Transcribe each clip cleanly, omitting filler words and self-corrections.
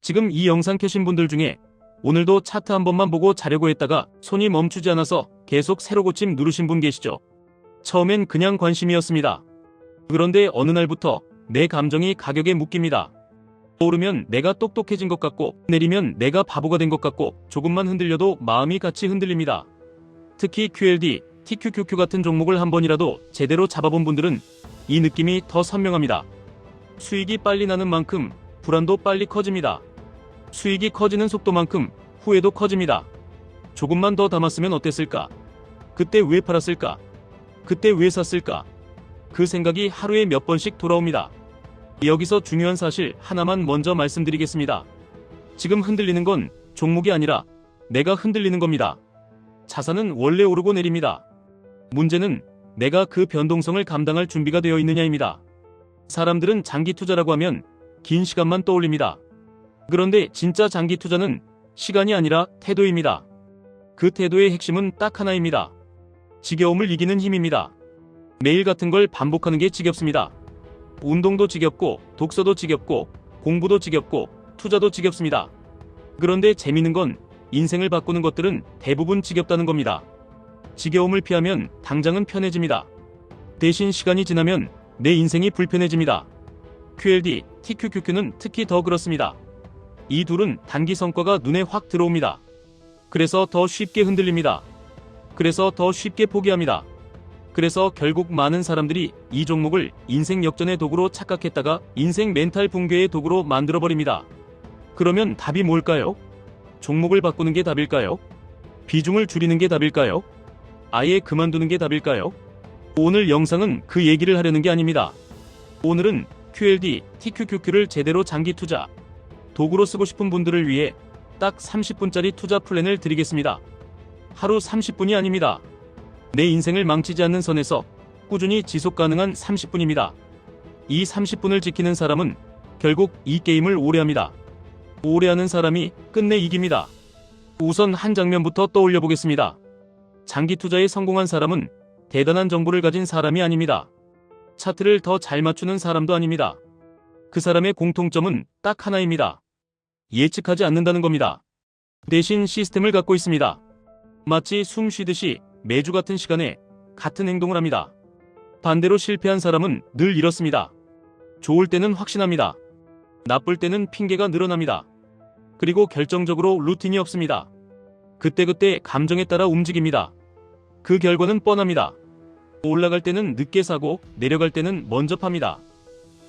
지금 이 영상 켜신 분들 중에 오늘도 차트 한 번만 보고 자려고 했다가 손이 멈추지 않아서 계속 새로 고침 누르신 분 계시죠? 처음엔 그냥 관심이었습니다. 그런데 어느 날부터 내 감정이 가격에 묶입니다. 오르면 내가 똑똑해진 것 같고 내리면 내가 바보가 된 것 같고 조금만 흔들려도 마음이 같이 흔들립니다. 특히 QLD, TQQQ 같은 종목을 한 번이라도 제대로 잡아본 분들은 이 느낌이 더 선명합니다. 수익이 빨리 나는 만큼 불안도 빨리 커집니다. 수익이 커지는 속도만큼 후회도 커집니다. 조금만 더 담았으면 어땠을까? 그때 왜 팔았을까? 그때 왜 샀을까? 그 생각이 하루에 몇 번씩 돌아옵니다. 여기서 중요한 사실 하나만 먼저 말씀드리겠습니다. 지금 흔들리는 건 종목이 아니라 내가 흔들리는 겁니다. 자산은 원래 오르고 내립니다. 문제는 내가 그 변동성을 감당할 준비가 되어 있느냐입니다. 사람들은 장기 투자라고 하면 긴 시간만 떠올립니다. 그런데 진짜 장기 투자는 시간이 아니라 태도입니다. 그 태도의 핵심은 딱 하나입니다. 지겨움을 이기는 힘입니다. 매일 같은 걸 반복하는 게 지겹습니다. 운동도 지겹고 독서도 지겹고 공부도 지겹고 투자도 지겹습니다. 그런데 재미있는 건 인생을 바꾸는 것들은 대부분 지겹다는 겁니다. 지겨움을 피하면 당장은 편해집니다. 대신 시간이 지나면 내 인생이 불편해집니다. QLD, TQQQ는 특히 더 그렇습니다. 이 둘은 단기 성과가 눈에 확 들어옵니다. 그래서 더 쉽게 흔들립니다. 그래서 더 쉽게 포기합니다. 그래서 결국 많은 사람들이 이 종목을 인생 역전의 도구로 착각했다가 인생 멘탈 붕괴의 도구로 만들어버립니다. 그러면 답이 뭘까요? 종목을 바꾸는 게 답일까요? 비중을 줄이는 게 답일까요? 아예 그만두는 게 답일까요? 오늘 영상은 그 얘기를 하려는 게 아닙니다. 오늘은 QLD, TQQQ를 제대로 장기 투자, 도구로 쓰고 싶은 분들을 위해 딱 30분짜리 투자 플랜을 드리겠습니다. 하루 30분이 아닙니다. 내 인생을 망치지 않는 선에서 꾸준히 지속 가능한 30분입니다. 이 30분을 지키는 사람은 결국 이 게임을 오래 합니다. 오래 하는 사람이 끝내 이깁니다. 우선 한 장면부터 떠올려 보겠습니다. 장기 투자에 성공한 사람은 대단한 정보를 가진 사람이 아닙니다. 차트를 더 잘 맞추는 사람도 아닙니다. 그 사람의 공통점은 딱 하나입니다. 예측하지 않는다는 겁니다. 대신 시스템을 갖고 있습니다. 마치 숨 쉬듯이 매주 같은 시간에 같은 행동을 합니다. 반대로 실패한 사람은 늘 이렇습니다. 좋을 때는 확신합니다. 나쁠 때는 핑계가 늘어납니다. 그리고 결정적으로 루틴이 없습니다. 그때그때 감정에 따라 움직입니다. 그 결과는 뻔합니다. 올라갈 때는 늦게 사고 내려갈 때는 먼저 팝니다.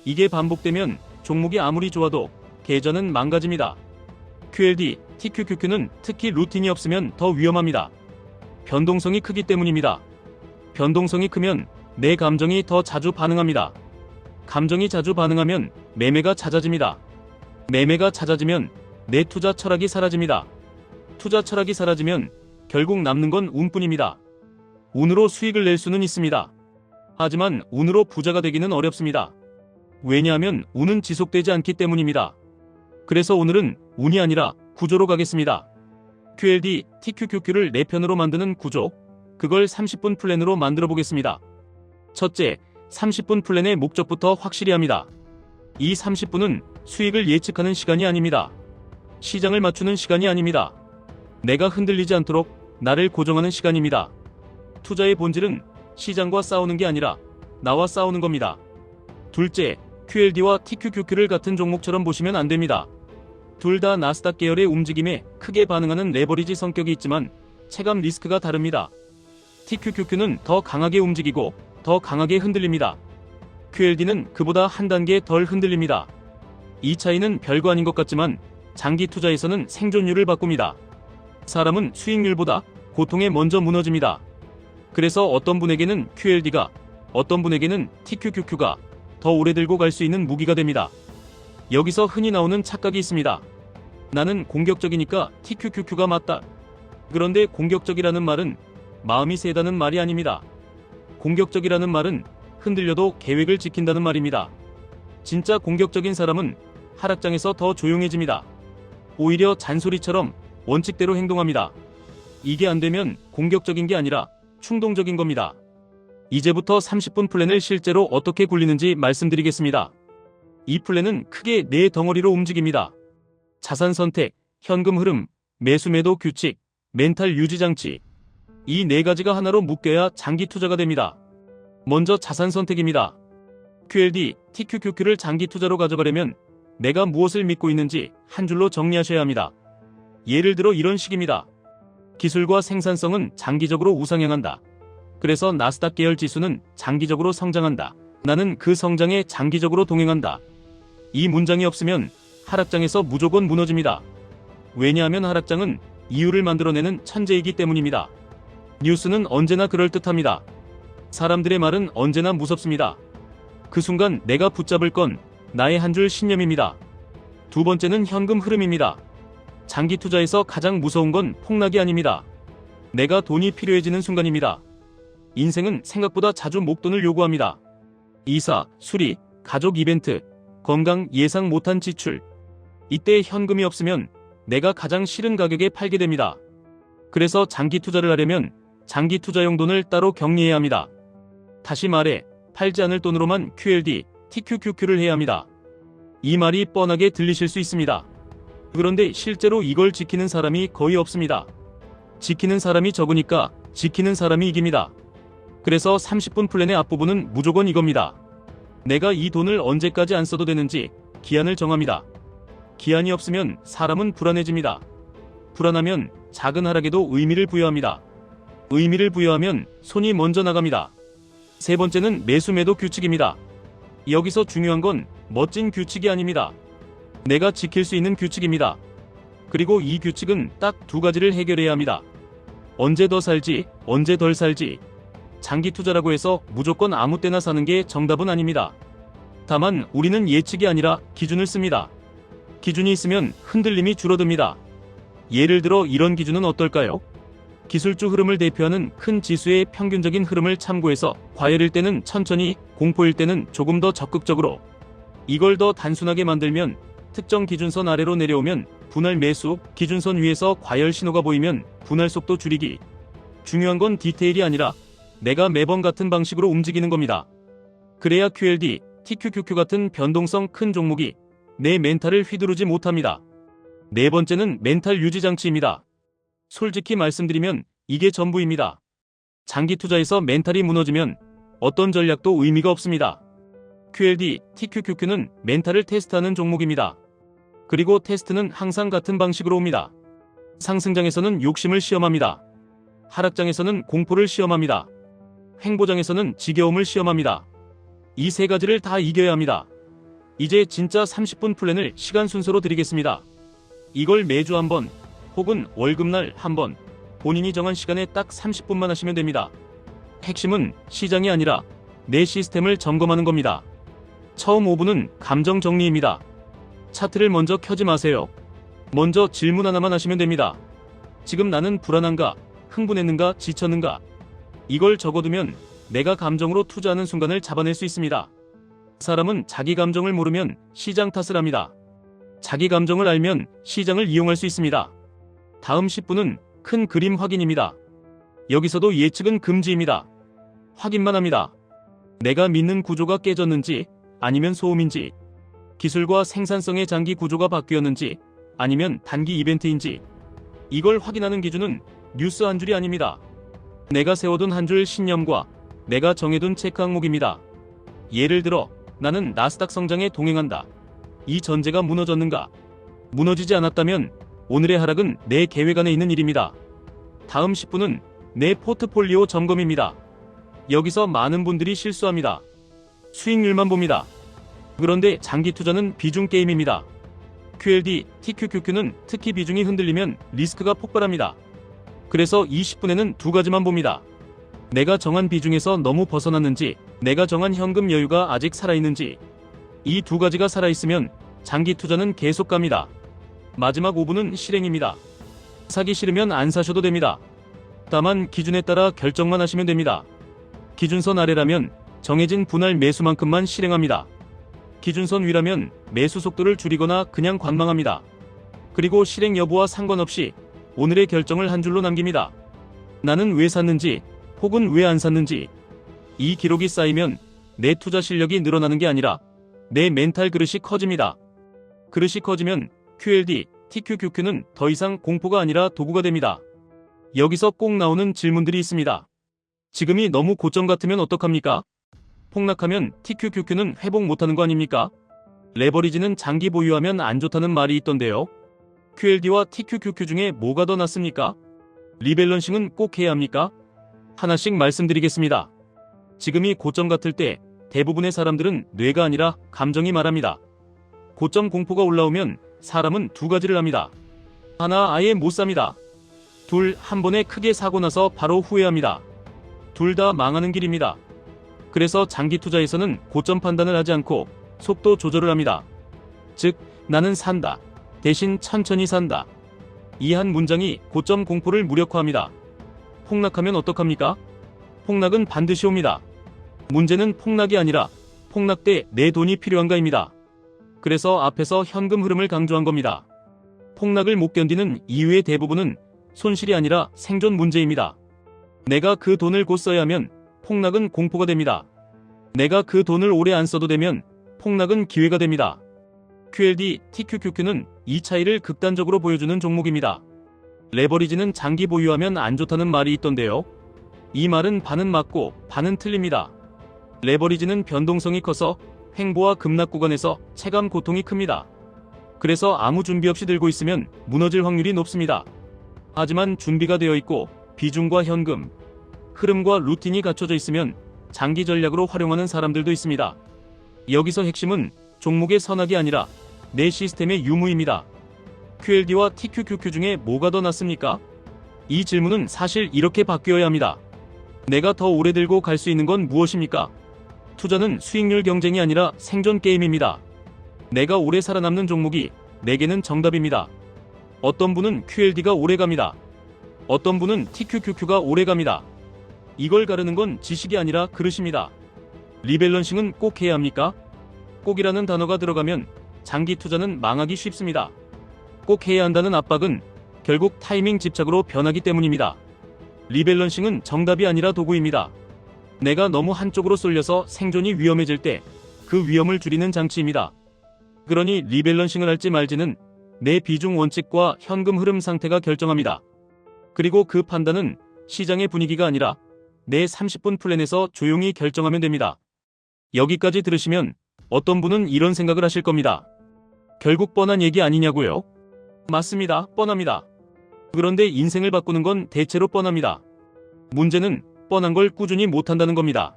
이게 반복되면 종목이 아무리 좋아도 계좌는 망가집니다. QLD, TQQQ는 특히 루틴이 없으면 더 위험합니다. 변동성이 크기 때문입니다. 변동성이 크면 내 감정이 더 자주 반응합니다. 감정이 자주 반응하면 매매가 잦아집니다. 매매가 잦아지면 내 투자 철학이 사라집니다. 투자 철학이 사라지면 결국 남는 건 운뿐입니다. 운으로 수익을 낼 수는 있습니다. 하지만 운으로 부자가 되기는 어렵습니다. 왜냐하면 운은 지속되지 않기 때문입니다. 그래서 오늘은 운이 아니라 구조로 가겠습니다. QLD, TQQQ를 내 편으로 만드는 구조, 그걸 30분 플랜으로 만들어 보겠습니다. 첫째, 30분 플랜의 목적부터 확실히 합니다. 이 30분은 수익을 예측하는 시간이 아닙니다. 시장을 맞추는 시간이 아닙니다. 내가 흔들리지 않도록 나를 고정하는 시간입니다. 투자의 본질은 시장과 싸우는 게 아니라 나와 싸우는 겁니다. 둘째, QLD와 TQQQ를 같은 종목처럼 보시면 안 됩니다. 둘 다 나스닥 계열의 움직임에 크게 반응하는 레버리지 성격이 있지만 체감 리스크가 다릅니다. TQQQ는 더 강하게 움직이고 더 강하게 흔들립니다. QLD는 그보다 한 단계 덜 흔들립니다. 이 차이는 별거 아닌 것 같지만 장기 투자에서는 생존율을 바꿉니다. 사람은 수익률보다 고통에 먼저 무너집니다. 그래서 어떤 분에게는 QLD가, 어떤 분에게는 TQQQ가 더 오래 들고 갈 수 있는 무기가 됩니다. 여기서 흔히 나오는 착각이 있습니다. 나는 공격적이니까 TQQQ가 맞다. 그런데 공격적이라는 말은 마음이 세다는 말이 아닙니다. 공격적이라는 말은 흔들려도 계획을 지킨다는 말입니다. 진짜 공격적인 사람은 하락장에서 더 조용해집니다. 오히려 잔소리처럼 원칙대로 행동합니다. 이게 안 되면 공격적인 게 아니라 충동적인 겁니다. 이제부터 30분 플랜을 실제로 어떻게 굴리는지 말씀드리겠습니다. 이 플랜은 크게 네 덩어리로 움직입니다. 자산 선택, 현금 흐름, 매수 매도 규칙, 멘탈 유지 장치. 이 네 가지가 하나로 묶여야 장기 투자가 됩니다. 먼저 자산 선택입니다. QLD, TQQQ를 장기 투자로 가져가려면 내가 무엇을 믿고 있는지 한 줄로 정리하셔야 합니다. 예를 들어 이런 식입니다. 기술과 생산성은 장기적으로 우상향한다. 그래서 나스닥 계열 지수는 장기적으로 성장한다. 나는 그 성장에 장기적으로 동행한다. 이 문장이 없으면 하락장에서 무조건 무너집니다. 왜냐하면 하락장은 이유를 만들어내는 천재이기 때문입니다. 뉴스는 언제나 그럴듯합니다. 사람들의 말은 언제나 무섭습니다. 그 순간 내가 붙잡을 건 나의 한 줄 신념입니다. 두 번째는 현금 흐름입니다. 장기 투자에서 가장 무서운 건 폭락이 아닙니다. 내가 돈이 필요해지는 순간입니다. 인생은 생각보다 자주 목돈을 요구합니다. 이사, 수리, 가족 이벤트, 건강, 예상 못한 지출. 이때 현금이 없으면 내가 가장 싫은 가격에 팔게 됩니다. 그래서 장기 투자를 하려면 장기 투자용 돈을 따로 격리해야 합니다. 다시 말해 팔지 않을 돈으로만 QLD, TQQQ를 해야 합니다. 이 말이 뻔하게 들리실 수 있습니다. 그런데 실제로 이걸 지키는 사람이 거의 없습니다. 지키는 사람이 적으니까 지키는 사람이 이깁니다. 그래서 30분 플랜의 앞부분은 무조건 이겁니다. 내가 이 돈을 언제까지 안 써도 되는지 기한을 정합니다. 기한이 없으면 사람은 불안해집니다. 불안하면 작은 하락에도 의미를 부여합니다. 의미를 부여하면 손이 먼저 나갑니다. 세 번째는 매수 매도 규칙입니다. 여기서 중요한 건 멋진 규칙이 아닙니다. 내가 지킬 수 있는 규칙입니다. 그리고 이 규칙은 딱 두 가지를 해결해야 합니다. 언제 더 살지, 언제 덜 살지. 장기 투자라고 해서 무조건 아무 때나 사는 게 정답은 아닙니다. 다만 우리는 예측이 아니라 기준을 씁니다. 기준이 있으면 흔들림이 줄어듭니다. 예를 들어 이런 기준은 어떨까요? 기술주 흐름을 대표하는 큰 지수의 평균적인 흐름을 참고해서 과열일 때는 천천히, 공포일 때는 조금 더 적극적으로. 이걸 더 단순하게 만들면 특정 기준선 아래로 내려오면 분할 매수, 기준선 위에서 과열 신호가 보이면 분할 속도 줄이기. 중요한 건 디테일이 아니라 내가 매번 같은 방식으로 움직이는 겁니다. 그래야 QLD, TQQQ 같은 변동성 큰 종목이 내 멘탈을 휘두르지 못합니다. 네 번째는 멘탈 유지 장치입니다. 솔직히 말씀드리면 이게 전부입니다. 장기 투자에서 멘탈이 무너지면 어떤 전략도 의미가 없습니다. QLD, TQQQ는 멘탈을 테스트하는 종목입니다. 그리고 테스트는 항상 같은 방식으로 옵니다. 상승장에서는 욕심을 시험합니다. 하락장에서는 공포를 시험합니다. 횡보장에서는 지겨움을 시험합니다. 이 세 가지를 다 이겨야 합니다. 이제 진짜 30분 플랜을 시간 순서로 드리겠습니다. 이걸 매주 한 번, 혹은 월급날 한 번, 본인이 정한 시간에 딱 30분만 하시면 됩니다. 핵심은 시장이 아니라 내 시스템을 점검하는 겁니다. 처음 5분은 감정 정리입니다. 차트를 먼저 켜지 마세요. 먼저 질문 하나만 하시면 됩니다. 지금 나는 불안한가, 흥분했는가, 지쳤는가? 이걸 적어두면 내가 감정으로 투자하는 순간을 잡아낼 수 있습니다. 사람은 자기 감정을 모르면 시장 탓을 합니다. 자기 감정을 알면 시장을 이용할 수 있습니다. 다음 10분은 큰 그림 확인입니다. 여기서도 예측은 금지입니다. 확인만 합니다. 내가 믿는 구조가 깨졌는지, 아니면 소음인지, 기술과 생산성의 장기 구조가 바뀌었는지, 아니면 단기 이벤트인지. 이걸 확인하는 기준은 뉴스 한 줄이 아닙니다. 내가 세워둔 한 줄 신념과 내가 정해둔 체크 항목입니다. 예를 들어 나는 나스닥 성장에 동행한다. 이 전제가 무너졌는가? 무너지지 않았다면 오늘의 하락은 내 계획 안에 있는 일입니다. 다음 10분은 내 포트폴리오 점검입니다. 여기서 많은 분들이 실수합니다. 수익률만 봅니다. 그런데 장기 투자는 비중 게임입니다. QLD, TQQQ는 특히 비중이 흔들리면 리스크가 폭발합니다. 그래서 이 10분에는 두 가지만 봅니다. 내가 정한 비중에서 너무 벗어났는지, 내가 정한 현금 여유가 아직 살아있는지. 이 두 가지가 살아있으면 장기 투자는 계속 갑니다. 마지막 5분은 실행입니다. 사기 싫으면 안 사셔도 됩니다. 다만 기준에 따라 결정만 하시면 됩니다. 기준선 아래라면 정해진 분할 매수만큼만 실행합니다. 기준선 위라면 매수 속도를 줄이거나 그냥 관망합니다. 그리고 실행 여부와 상관없이 오늘의 결정을 한 줄로 남깁니다. 나는 왜 샀는지, 혹은 왜 안 샀는지. 이 기록이 쌓이면 내 투자 실력이 늘어나는 게 아니라 내 멘탈 그릇이 커집니다. 그릇이 커지면 QLD, TQQQ는 더 이상 공포가 아니라 도구가 됩니다. 여기서 꼭 나오는 질문들이 있습니다. 지금이 너무 고점 같으면 어떡합니까? 폭락하면 TQQQ는 회복 못하는 거 아닙니까? 레버리지는 장기 보유하면 안 좋다는 말이 있던데요. QLD와 TQQQ 중에 뭐가 더 낫습니까? 리밸런싱은 꼭 해야 합니까? 하나씩 말씀드리겠습니다. 지금이 고점 같을 때 대부분의 사람들은 뇌가 아니라 감정이 말합니다. 고점 공포가 올라오면 사람은 두 가지를 합니다. 하나, 아예 못 삽니다. 둘, 한 번에 크게 사고 나서 바로 후회합니다. 둘 다 망하는 길입니다. 그래서 장기 투자에서는 고점 판단을 하지 않고 속도 조절을 합니다. 즉, 나는 산다. 대신 천천히 산다. 이 한 문장이 고점 공포를 무력화합니다. 폭락하면 어떡합니까? 폭락은 반드시 옵니다. 문제는 폭락이 아니라 폭락 때 내 돈이 필요한가입니다. 그래서 앞에서 현금 흐름을 강조한 겁니다. 폭락을 못 견디는 이유의 대부분은 손실이 아니라 생존 문제입니다. 내가 그 돈을 곧 써야 하면 폭락은 공포가 됩니다. 내가 그 돈을 오래 안 써도 되면 폭락은 기회가 됩니다. QLD, TQQQ는 이 차이를 극단적으로 보여주는 종목입니다. 레버리지는 장기 보유하면 안 좋다는 말이 있던데요. 이 말은 반은 맞고 반은 틀립니다. 레버리지는 변동성이 커서 횡보와 급락 구간에서 체감 고통이 큽니다. 그래서 아무 준비 없이 들고 있으면 무너질 확률이 높습니다. 하지만 준비가 되어 있고 비중과 현금, 흐름과 루틴이 갖춰져 있으면 장기 전략으로 활용하는 사람들도 있습니다. 여기서 핵심은 종목의 선악이 아니라 내 시스템의 유무입니다. QLD와 TQQQ 중에 뭐가 더 낫습니까? 이 질문은 사실 이렇게 바뀌어야 합니다. 내가 더 오래 들고 갈 수 있는 건 무엇입니까? 투자는 수익률 경쟁이 아니라 생존 게임입니다. 내가 오래 살아남는 종목이 내게는 정답입니다. 어떤 분은 QLD가 오래 갑니다. 어떤 분은 TQQQ가 오래 갑니다. 이걸 가르는 건 지식이 아니라 그릇입니다. 리밸런싱은 꼭 해야 합니까? 꼭이라는 단어가 들어가면 장기 투자는 망하기 쉽습니다. 꼭 해야 한다는 압박은 결국 타이밍 집착으로 변하기 때문입니다. 리밸런싱은 정답이 아니라 도구입니다. 내가 너무 한쪽으로 쏠려서 생존이 위험해질 때 그 위험을 줄이는 장치입니다. 그러니 리밸런싱을 할지 말지는 내 비중 원칙과 현금 흐름 상태가 결정합니다. 그리고 그 판단은 시장의 분위기가 아니라 내 30분 플랜에서 조용히 결정하면 됩니다. 여기까지 들으시면 어떤 분은 이런 생각을 하실 겁니다. 결국 뻔한 얘기 아니냐고요? 맞습니다. 뻔합니다. 그런데 인생을 바꾸는 건 대체로 뻔합니다. 문제는 뻔한 걸 꾸준히 못한다는 겁니다.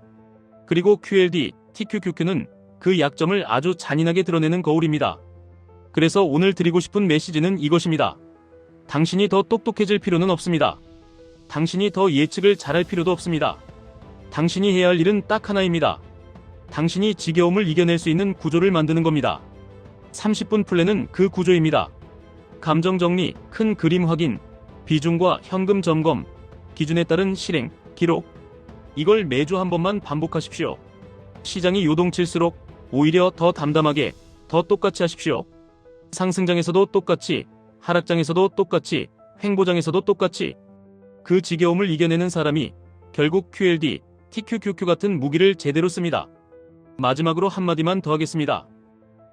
그리고 QLD, TQQQ는 그 약점을 아주 잔인하게 드러내는 거울입니다. 그래서 오늘 드리고 싶은 메시지는 이것입니다. 당신이 더 똑똑해질 필요는 없습니다. 당신이 더 예측을 잘할 필요도 없습니다. 당신이 해야 할 일은 딱 하나입니다. 당신이 지겨움을 이겨낼 수 있는 구조를 만드는 겁니다. 30분 플랜은 그 구조입니다. 감정 정리, 큰 그림 확인, 비중과 현금 점검, 기준에 따른 실행, 기록. 이걸 매주 한 번만 반복하십시오. 시장이 요동칠수록 오히려 더 담담하게, 더 똑같이 하십시오. 상승장에서도 똑같이, 하락장에서도 똑같이, 횡보장에서도 똑같이. 그 지겨움을 이겨내는 사람이 결국 QLD, TQQQ 같은 무기를 제대로 씁니다. 마지막으로 한마디만 더 하겠습니다.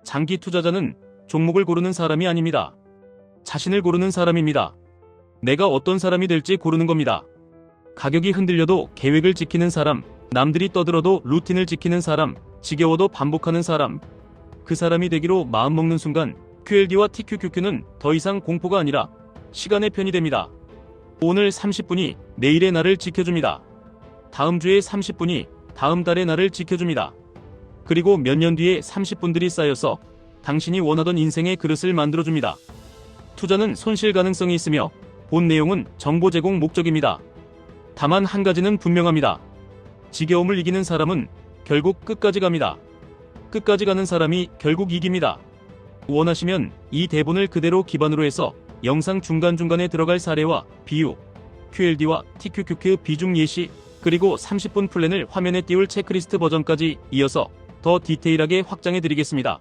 장기 투자자는 종목을 고르는 사람이 아닙니다. 자신을 고르는 사람입니다. 내가 어떤 사람이 될지 고르는 겁니다. 가격이 흔들려도 계획을 지키는 사람, 남들이 떠들어도 루틴을 지키는 사람, 지겨워도 반복하는 사람. 그 사람이 되기로 마음먹는 순간 QLD와 TQQQ는 더 이상 공포가 아니라 시간의 편이 됩니다. 오늘 30분이 내일의 나를 지켜줍니다. 다음 주의 30분이 다음 달의 나를 지켜줍니다. 그리고 몇 년 뒤에 30분들이 쌓여서 당신이 원하던 인생의 그릇을 만들어줍니다. 투자는 손실 가능성이 있으며 본 내용은 정보 제공 목적입니다. 다만 한 가지는 분명합니다. 지겨움을 이기는 사람은 결국 끝까지 갑니다. 끝까지 가는 사람이 결국 이깁니다. 원하시면 이 대본을 그대로 기반으로 해서 영상 중간중간에 들어갈 사례와 비유, QLD와 TQQQ 비중 예시, 그리고 30분 플랜을 화면에 띄울 체크리스트 버전까지 이어서 더 디테일하게 확장해 드리겠습니다.